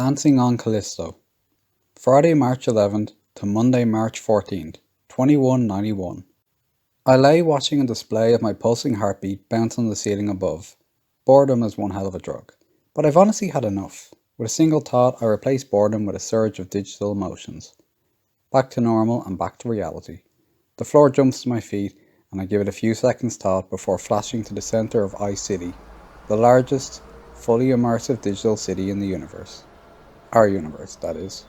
Dancing on Callisto. Friday, March 11th to Monday, March 14th, 2191. I lay watching a display of my pulsing heartbeat bounce on the ceiling above. Boredom is one hell of a drug. But I've honestly had enough. With a single thought, I replace boredom with a surge of digital emotions. Back to normal and back to reality. The floor jumps to my feet, and I give it a few seconds thought before flashing to the center of Ice City, the largest, fully immersive digital city in the universe. Our universe, that is.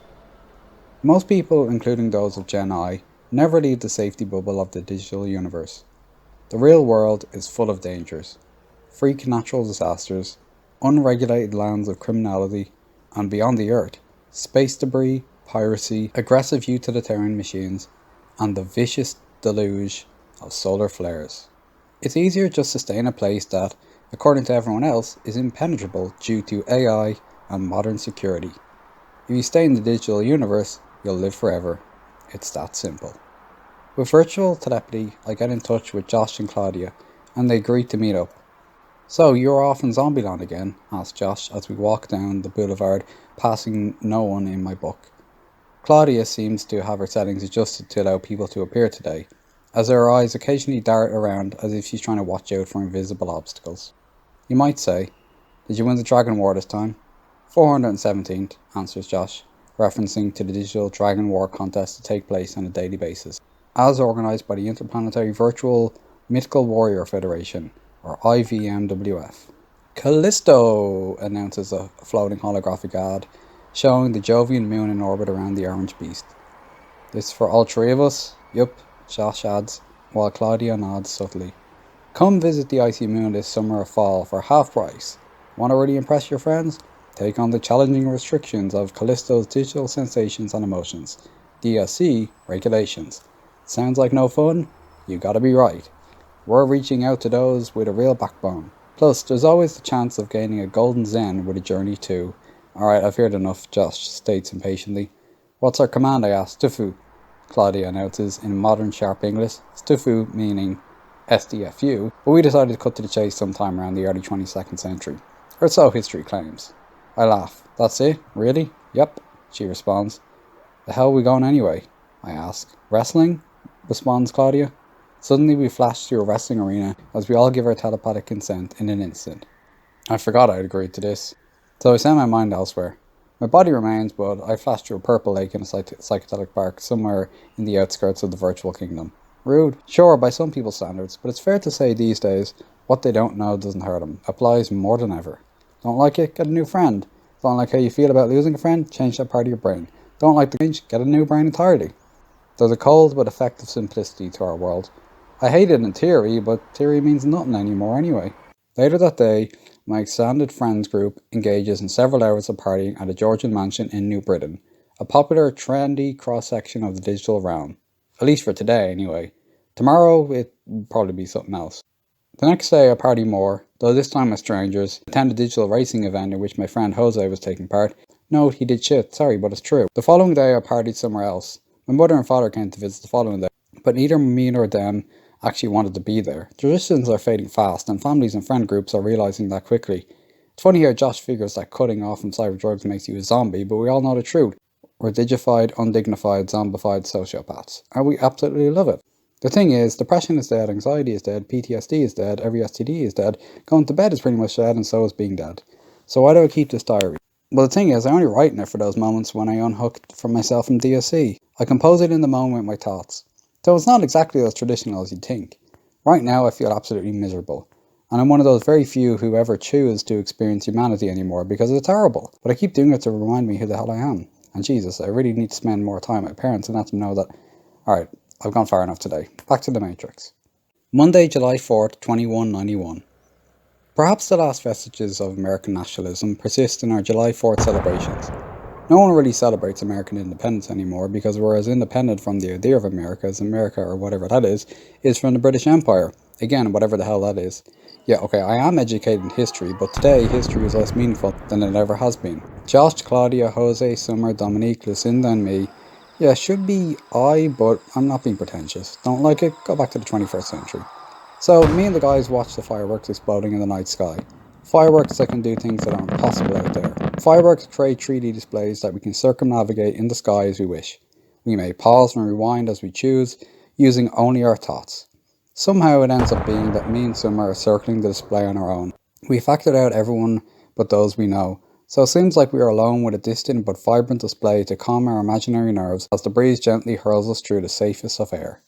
Most people, including those of Gen I, never leave the safety bubble of the digital universe. The real world is full of dangers. Freak natural disasters, unregulated lands of criminality, and beyond the Earth, space debris, piracy, aggressive utilitarian machines, and the vicious deluge of solar flares. It's easier just to stay in a place that, according to everyone else, is impenetrable due to AI and modern security. If you stay in the digital universe, you'll live forever. It's that simple. With virtual telepathy, I get in touch with Josh and Claudia, and they agree to meet up. "So, you're off in Zombieland again?" asks Josh as we walk down the boulevard, passing no one in my book. Claudia seems to have her settings adjusted to allow people to appear today, as her eyes occasionally dart around as if she's trying to watch out for invisible obstacles. You might say, "Did you win the Dragon War this time?" 417th, answers Josh, referencing to the digital Dragon War contest to take place on a daily basis, as organised by the Interplanetary Virtual Mythical Warrior Federation, or IVMWF. "Callisto," announces a floating holographic ad, showing the Jovian moon in orbit around the orange beast. "This for all three of us?" "Yup," Josh adds, while Claudia nods subtly. "Come visit the icy moon this summer or fall for half price. Want to really impress your friends? Take on the challenging restrictions of Callisto's digital sensations and emotions. DSC regulations. Sounds like no fun? You gotta be right. We're reaching out to those with a real backbone. Plus, there's always the chance of gaining a golden zen with a journey too." "Alright, I've heard enough," Josh states impatiently. "What's our command?" I ask. "Stufu," Claudia announces in modern sharp English. Stufu meaning SDFU, but we decided to cut to the chase sometime around the early 22nd century. Or so history claims. I laugh. "That's it? Really?" "Yep," she responds. "The hell are we going anyway?" I ask. "Wrestling?" responds Claudia. Suddenly we flash through a wrestling arena as we all give our telepathic consent in an instant. I forgot I'd agreed to this, so I send my mind elsewhere. My body remains, but I flash through a purple lake in a psychedelic park somewhere in the outskirts of the virtual kingdom. Rude? Sure, by some people's standards, but it's fair to say these days, what they don't know doesn't hurt them applies more than ever. Don't like it? Get a new friend. Don't like how you feel about losing a friend? Change that part of your brain. Don't like the change? Get a new brain entirely. There's a cold but effective simplicity to our world. I hate it in theory, but theory means nothing anymore anyway. Later that day, my extended friends group engages in several hours of partying at a Georgian mansion in New Britain, a popular, trendy cross-section of the digital realm. At least for today, anyway. Tomorrow, it'll probably be something else. The next day I party more, though this time with strangers, attend a digital racing event in which my friend Jose was taking part. No, he did shit, sorry, but it's true. The following day I partied somewhere else. My mother and father came to visit the following day, but neither me nor them actually wanted to be there. Traditions are fading fast, and families and friend groups are realising that quickly. It's funny how Josh figures that cutting off from cyber drugs makes you a zombie, but we all know the truth. We're digified, undignified, zombified sociopaths, and we absolutely love it. The thing is, depression is dead, anxiety is dead, PTSD is dead, every STD is dead, going to bed is pretty much dead, and so is being dead. So why do I keep this diary? Well, the thing is, I only write in it for those moments when I unhooked from myself from DSC. I compose it in the moment with my thoughts. Though it's not exactly as traditional as you'd think. Right now I feel absolutely miserable, and I'm one of those very few who ever choose to experience humanity anymore because it's horrible. But I keep doing it to remind me who the hell I am. And Jesus, I really need to spend more time with my parents and let them know that, alright, I've gone far enough today. Back to the Matrix. Monday, July 4th, 2191. Perhaps the last vestiges of American nationalism persist in our July 4th celebrations. No one really celebrates American independence anymore because we're as independent from the idea of America as America, or whatever that is from the British Empire. Again, whatever the hell that is. Yeah, okay, I am educated in history, but today history is less meaningful than it ever has been. Josh, Claudia, Jose, Summer, Dominique, Lucinda and me. Yeah, should be I, but I'm not being pretentious. Don't like it? Go back to the 21st century. So, me and the guys watch the fireworks exploding in the night sky. Fireworks that can do things that aren't possible out there. Fireworks create 3D displays that we can circumnavigate in the sky as we wish. We may pause and rewind as we choose, using only our thoughts. Somehow it ends up being that me and Summer are circling the display on our own. We factored out everyone but those we know, so it seems like we are alone with a distant but vibrant display to calm our imaginary nerves as the breeze gently hurls us through the safest of air.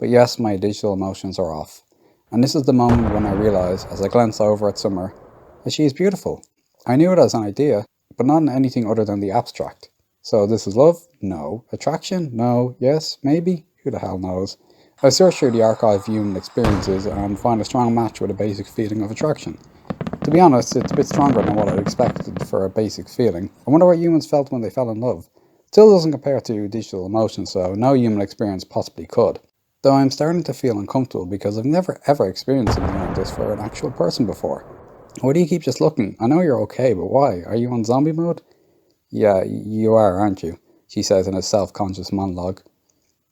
But yes, my digital emotions are off. And this is the moment when I realise, as I glance over at Summer, that she is beautiful. I knew it as an idea, but not in anything other than the abstract. So this is love? No. Attraction? No. Yes? Maybe? Who the hell knows? I searched through the archive of human experiences and find a strong match with a basic feeling of attraction. To be honest, it's a bit stronger than what I'd expected for a basic feeling. I wonder what humans felt when they fell in love. Still doesn't compare to digital emotions, so no human experience possibly could. Though I'm starting to feel uncomfortable because I've never ever experienced something like this for an actual person before. Why do you keep just looking? I know you're okay, but why? Are you on zombie mode? Yeah, you are, aren't you? She says in a self-conscious monologue.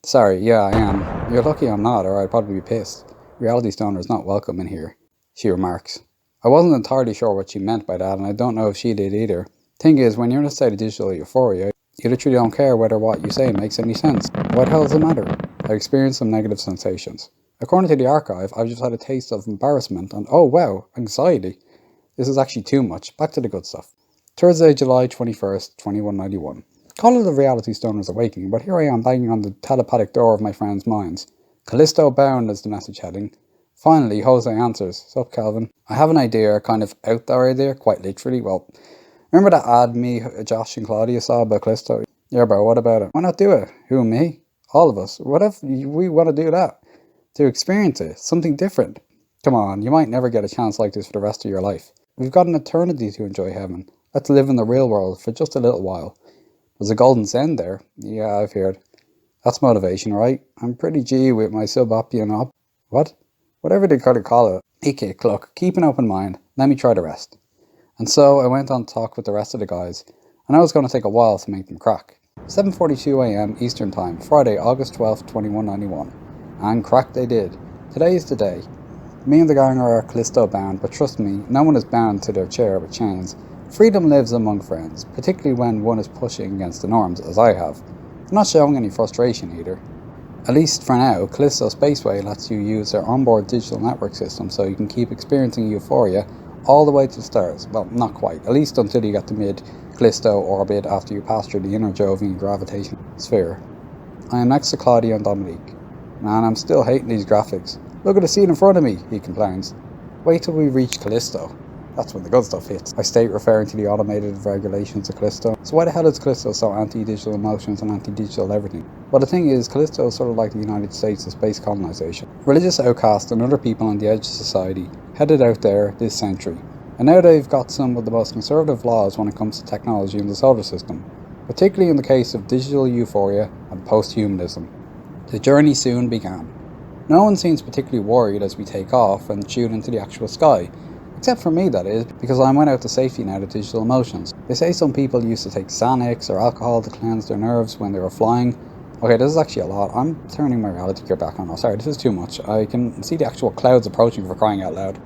Sorry, yeah, I am. You're lucky I'm not, or I'd probably be pissed. Reality Stoner is not welcome in here, she remarks. I wasn't entirely sure what she meant by that, and I don't know if she did either. Thing is, when you're in a state of digital euphoria, you literally don't care whether what you say makes any sense. What the hell does it matter? I experienced some negative sensations. According to the archive, I've just had a taste of embarrassment and, oh wow, anxiety. This is actually too much. Back to the good stuff. Thursday, July 21st, 2191. Call it a reality stoner's awakening, but here I am banging on the telepathic door of my friends' minds. Callisto bound is the message heading. Finally, Jose answers. Sup, Calvin? I have an idea, kind of out there idea, quite literally. Well, remember that ad me, Josh and Claudia saw about Callisto? Yeah, bro, what about it? Why not do it? Who, me? All of us. What if we want to do that? To experience it, something different. Come on, you might never get a chance like this for the rest of your life. We've got an eternity to enjoy heaven. Let's live in the real world for just a little while. There's a golden send there. Yeah, I've heard. That's motivation, right? I'm pretty G with my sub-oppian op. What? Whatever they gotta call it. Okay, look, keep an open mind. Let me try the rest. And so I went on to talk with the rest of the guys, and I was going to take a while to make them crack. 7:42 a.m. Eastern Time, Friday, August 12th, 2191. And crack they did. Today is the day. Me and the gang are Callisto bound, but trust me, no one is bound to their chair with chains. Freedom lives among friends, particularly when one is pushing against the norms, as I have. I'm not showing any frustration either. At least for now, Callisto Spaceway lets you use their onboard digital network system so you can keep experiencing euphoria all the way to the stars. Well, not quite, at least until you get to mid-Callisto orbit after you pass through the inner Jovian gravitational sphere. I am next to Claudia and Dominique. Man, I'm still hating these graphics. Look at the scene in front of me, he complains. Wait till we reach Callisto. That's when the good stuff hits. I state, referring to the automated regulations of Callisto. So why the hell is Callisto so anti-digital emotions and anti-digital everything? Well, the thing is, Callisto is sort of like the United States of space colonization. Religious outcasts and other people on the edge of society headed out there this century. And now they've got some of the most conservative laws when it comes to technology in the solar system, particularly in the case of digital euphoria and post-humanism. The journey soon began. No one seems particularly worried as we take off and shoot into the actual sky. Except for me, that is, because I went out to safety net of digital emotions. They say some people used to take Xanax or alcohol to cleanse their nerves when they were flying. Okay, this is actually a lot. I'm turning my reality gear back on. Oh, sorry, this is too much. I can see the actual clouds approaching for crying out loud.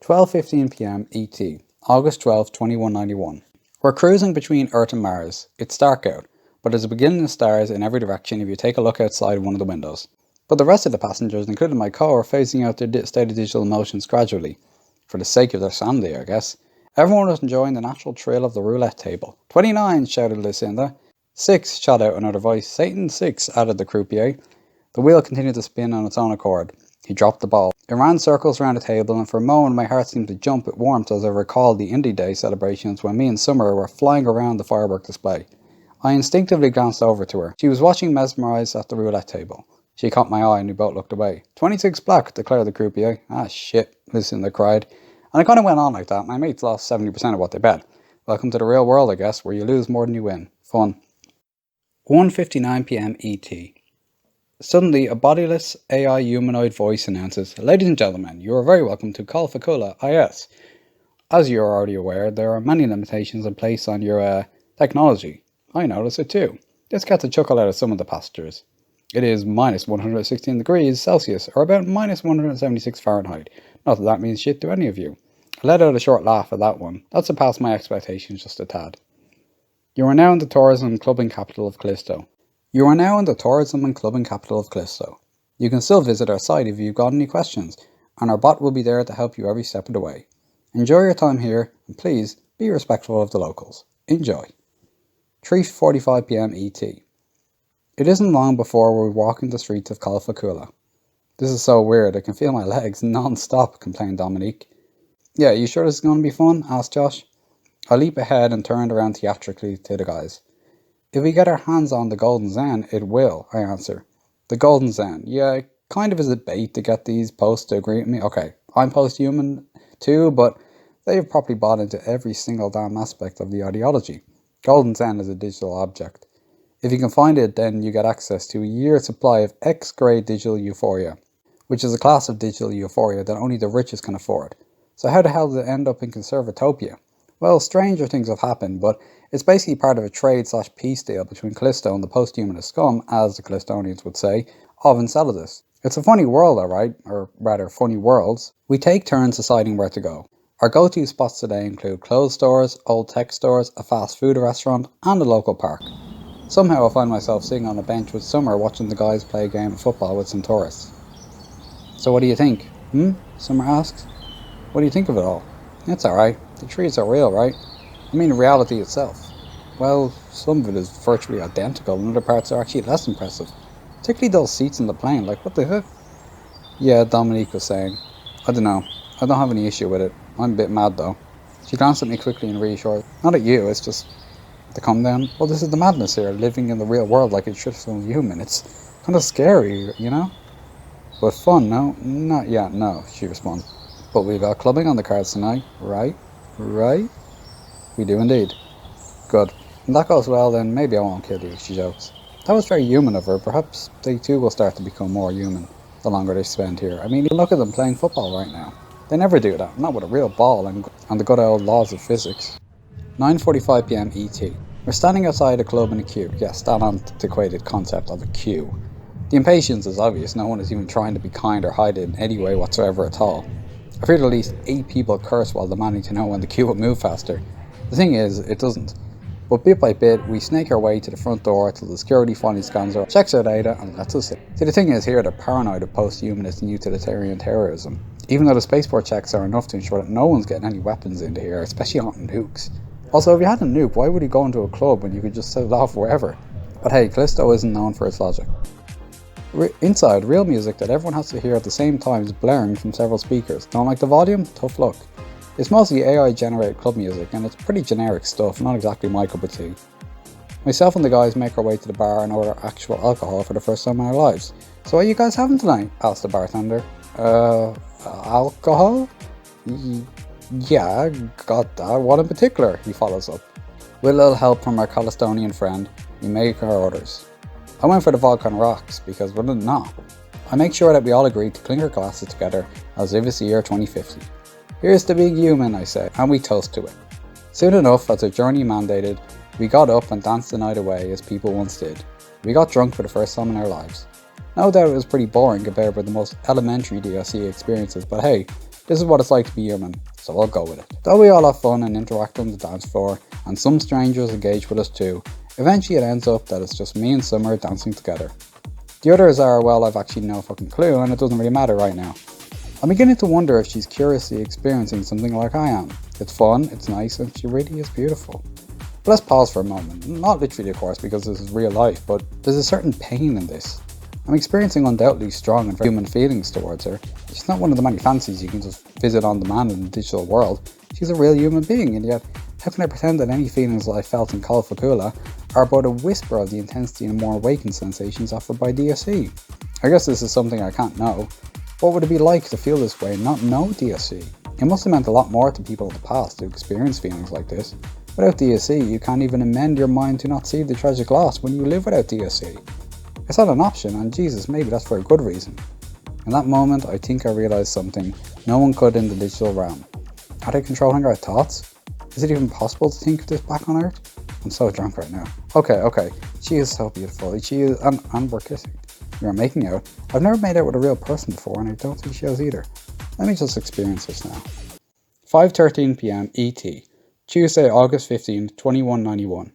12:15 p.m. ET, August 12, 2191. We're cruising between Earth and Mars. It's dark out, but there's a beginning of stars in every direction if you take a look outside one of the windows. But the rest of the passengers, including my co, are phasing out their state of digital emotions gradually. For the sake of their sanity, I guess. Everyone was enjoying the natural thrill of the roulette table. 29, shouted Lucinda. 6, shot out another voice. Satan 6, added the croupier. The wheel continued to spin on its own accord. He dropped the ball. It ran circles around the table, and for a moment my heart seemed to jump with warmth as I recalled the Indie Day celebrations when me and Summer were flying around the firework display. I instinctively glanced over to her. She was watching mesmerised at the roulette table. She caught my eye and we both looked away. 26 black, declared the croupier. Ah, shit, Lucinda cried. And it kind of went on like that. My mates lost 70% of what they bet. Welcome to the real world, I guess, where you lose more than you win. Fun. 1:59 p.m. ET. Suddenly, a bodiless AI humanoid voice announces, Ladies and gentlemen, you are very welcome to Calfacula IS. As you are already aware, there are many limitations in place on your technology. I notice it too. This gets a chuckle out of some of the passengers. It is minus 116 degrees Celsius, or about minus 176 Fahrenheit. Not that that means shit to any of you. I let out a short laugh at that one. That surpassed my expectations just a tad. You are now in the tourism and clubbing capital of Callisto. You can still visit our site if you've got any questions, and our bot will be there to help you every step of the way. Enjoy your time here, and please be respectful of the locals. Enjoy. 3:45 PM ET. It isn't long before we're walking the streets of Callisto. This is so weird, I can feel my legs non-stop, complained Dominique. Yeah, you sure this is going to be fun? Asked Josh. I leap ahead and turned around theatrically to the guys. If we get our hands on the Golden Zen, it will, I answer. The Golden Zen, yeah, it kind of is a bait to get these posts to agree with me. Okay, I'm post-human too, but they've probably bought into every single damn aspect of the ideology. Golden Zen is a digital object. If you can find it, then you get access to a year's supply of X-grade digital euphoria, which is a class of digital euphoria that only the richest can afford. So how the hell did it end up in Conservatopia? Well, stranger things have happened, but it's basically part of a trade/peace deal between Callisto and the post-humanist scum, as the Callistonians would say, of Enceladus. It's a funny world, alright, or rather, funny worlds. We take turns deciding where to go. Our go-to spots today include clothes stores, old tech stores, a fast food restaurant, and a local park. Somehow I find myself sitting on a bench with Summer watching the guys play a game of football with some tourists. So what do you think? Summer asks. What do you think of it all? It's alright. The trees are real, right? I mean reality itself. Well, some of it is virtually identical and other parts are actually less impressive. Particularly those seats in the plane, like what the heck? Yeah, Dominique was saying. I don't know. I don't have any issue with it. I'm a bit mad though. She glanced at me quickly and reassured. Not at you, it's just the come down. Well, this is the madness here, living in the real world like it should feel human. It's kind of scary, you know? But fun, no? Not yet, no, she responded. But we've got clubbing on the cards tonight, right? Right? We do indeed. Good. If that goes well, then maybe I won't kill you, she jokes. That was very human of her. Perhaps they too will start to become more human the longer they spend here. I mean, look at them playing football right now. They never do that, not with a real ball and the good old laws of physics. 9:45 PM ET. We're standing outside a club in a queue. Yes, that antiquated concept of a queue. The impatience is obvious. No one is even trying to be kind or hide it in any way whatsoever at all. I've heard at least 8 people curse while demanding to know when the queue will move faster. The thing is, it doesn't. But bit by bit, we snake our way to the front door till the security finally scans our, checks our data, and lets us in. See, the thing is here, they're paranoid of post-humanist and utilitarian terrorism. Even though the spaceport checks are enough to ensure that no one's getting any weapons into here, especially not nukes. Also, if you had a nuke, why would you go into a club when you could just set it off wherever? But hey, Callisto isn't known for its logic. Inside, real music that everyone has to hear at the same time is blaring from several speakers. Don't like the volume? Tough luck. It's mostly AI-generated club music, and it's pretty generic stuff, not exactly my cup of tea. Myself and the guys make our way to the bar and order actual alcohol for the first time in our lives. So what are you guys having tonight? Asked the bartender. Alcohol? Yeah, got that. What in particular? He follows up. With a little help from our Callistonian friend, we make our orders. I went for the Volcan Rocks, because we're not. I make sure that we all agree to clink our glasses together as if it's the year 2050. Here's the big human, I say, and we toast to it. Soon enough, as our journey mandated, we got up and danced the night away as people once did. We got drunk for the first time in our lives. No doubt it was pretty boring compared with the most elementary DLC experiences, but hey, this is what it's like to be human, so I'll go with it. Though we all have fun and interact on the dance floor, and some strangers engage with us too, eventually it ends up that it's just me and Summer dancing together. The others are, well, I've actually no fucking clue, and it doesn't really matter right now. I'm beginning to wonder if she's curiously experiencing something like I am. It's fun, it's nice, and she really is beautiful. But let's pause for a moment. Not literally, of course, because this is real life, but there's a certain pain in this. I'm experiencing undoubtedly strong and human feelings towards her. She's not one of the many fancies you can just visit on demand in the digital world. She's a real human being, and yet, how can I pretend that any feelings that I felt in Callisto are but a whisper of the intensity and more awakened sensations offered by DSE? I guess this is something I can't know. What would it be like to feel this way and not know DSE? It must have meant a lot more to people in the past who experienced feelings like this. Without DSE, you can't even amend your mind to not see the tragic loss when you live without DSE. It's not an option, and Jesus, maybe that's for a good reason. In that moment, I think I realised something no one could in the digital realm. Are they controlling our thoughts? Is it even possible to think of this back on Earth? I'm so drunk right now. Okay, she is so beautiful. She is, and we're kissing. We are making out. I've never made out with a real person before, and I don't think she has either. Let me just experience this now. 5:13 p.m. ET, Tuesday, August 15th, 2191.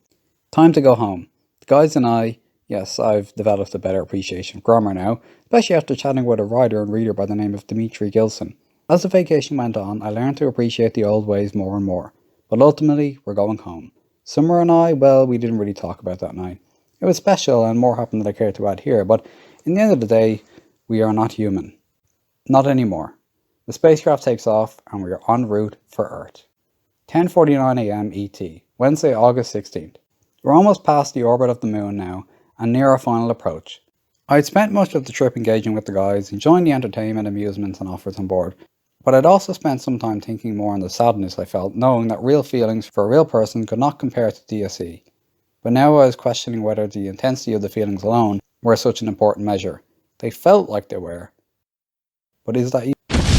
Time to go home. The guys and I, yes, I've developed a better appreciation of grammar now, especially after chatting with a writer and reader by the name of Dimitri Gilson. As the vacation went on, I learned to appreciate the old ways more and more. But ultimately, we're going home. Summer and I, well, we didn't really talk about that night. It was special and more happened than I care to add here, but in the end of the day, we are not human. Not anymore. The spacecraft takes off and we are en route for Earth. 10:49 a.m. ET, Wednesday, August 16th. We're almost past the orbit of the moon now and near our final approach. I had spent much of the trip engaging with the guys, enjoying the entertainment, amusements and offers on board, but I'd also spent some time thinking more on the sadness I felt, knowing that real feelings for a real person could not compare to DSE. But now I was questioning whether the intensity of the feelings alone were such an important measure. They felt like they were. But is that you?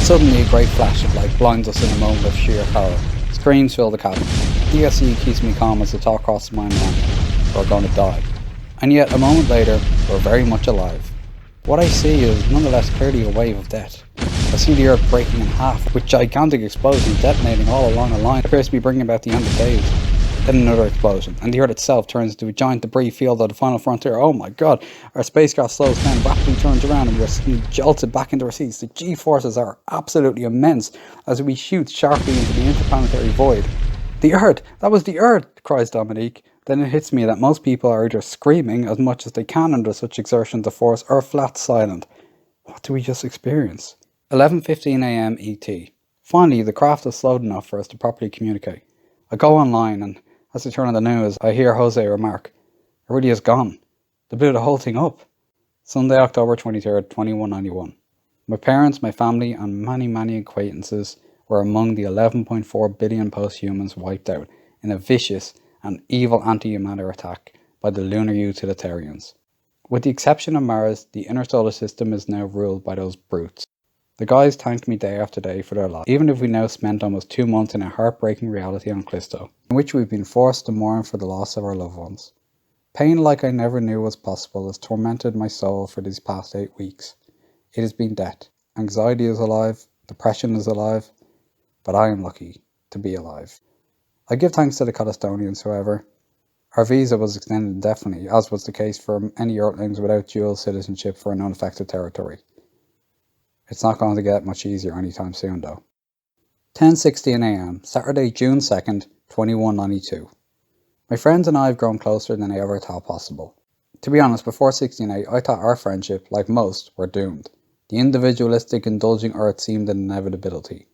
Suddenly a great flash of light blinds us in a moment of sheer horror. Screams fill the cabin. DSE keeps me calm as the thought crosses my mind. We're going to die. And yet, a moment later, we're very much alive. What I see is nonetheless clearly a wave of death. I see the Earth breaking in half, with gigantic explosions detonating all along a line that appears to be bringing about the end of days. Then another explosion, and the Earth itself turns into a giant debris field of the final frontier. Oh my god, our spacecraft slows down, rapidly turns around, and we are suddenly jolted back into our seats. The G-forces are absolutely immense as we shoot sharply into the interplanetary void. The Earth! That was the Earth! Cries Dominique. Then it hits me that most people are either screaming as much as they can under such exertions of force, or flat silent. What do we just experience? 11:15 a.m. ET. Finally, the craft has slowed enough for us to properly communicate. I go online and as I turn on the news, I hear Jose remark, "It really is gone. They blew the whole thing up." Sunday, October 23rd, 2191. My parents, my family, and many acquaintances were among the 11.4 billion post-humans wiped out in a vicious and evil anti-matter attack by the lunar utilitarians. With the exception of Mars, the inner solar system is now ruled by those brutes. The guys thanked me day after day for their loss, even if we now spent almost 2 months in a heartbreaking reality on Callisto, in which we've been forced to mourn for the loss of our loved ones. Pain like I never knew was possible has tormented my soul for these past 8 weeks. It has been death. Anxiety is alive, depression is alive, but I am lucky to be alive. I give thanks to the Callistonians, however. Our visa was extended indefinitely, as was the case for any Earthlings without dual citizenship for an unaffected territory. It's not going to get much easier anytime soon though. 10:16 a.m. Saturday, June 2nd, 2192. My friends and I have grown closer than I ever thought possible. To be honest, before 16/8, I thought our friendship, like most, were doomed. The individualistic, indulging Earth seemed an inevitability.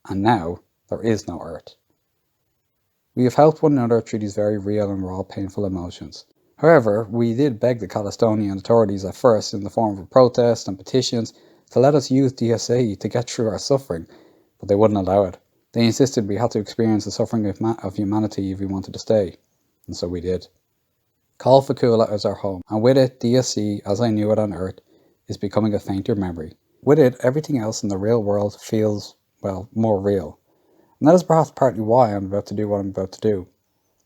And now, there is no Earth. We have helped one another through these very real and raw painful emotions. However, we did beg the Callistonian authorities at first in the form of protests and petitions to let us use DSA to get through our suffering, but they wouldn't allow it. They insisted we had to experience the suffering of humanity if we wanted to stay, and so we did. Call Fakula is our home, and with it, DSC, as I knew it on Earth, is becoming a fainter memory. With it, everything else in the real world feels, well, more real. And that is perhaps partly why I'm about to do what I'm about to do.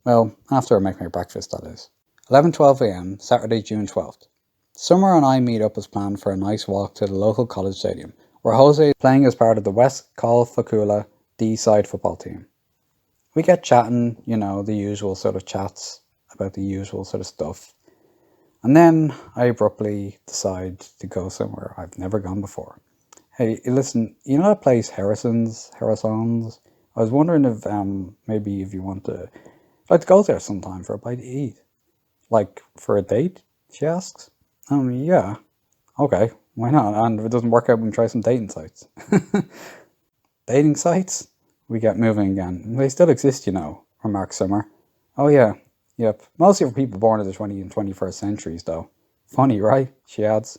Well, after I make my breakfast, that is. 11:12 a.m, Saturday, June 12th. Summer and I meet up as planned for a nice walk to the local college stadium, where Jose is playing as part of the West Call Fakula D-side football team. We get chatting, the usual sort of chats about the usual sort of stuff. And then I abruptly decide to go somewhere I've never gone before. Hey, listen, you know that place Harrison's? I was wondering if maybe if you want to, I'd like to go there sometime for a bite to eat. Like, for a date? She asks. Yeah. Okay, why not? And if it doesn't work out, we can try some dating sites. Dating sites? We get moving again. They still exist, remarks Summer. Oh yeah, yep. Mostly for people born in the 20th and 21st centuries, though. Funny, right? She adds.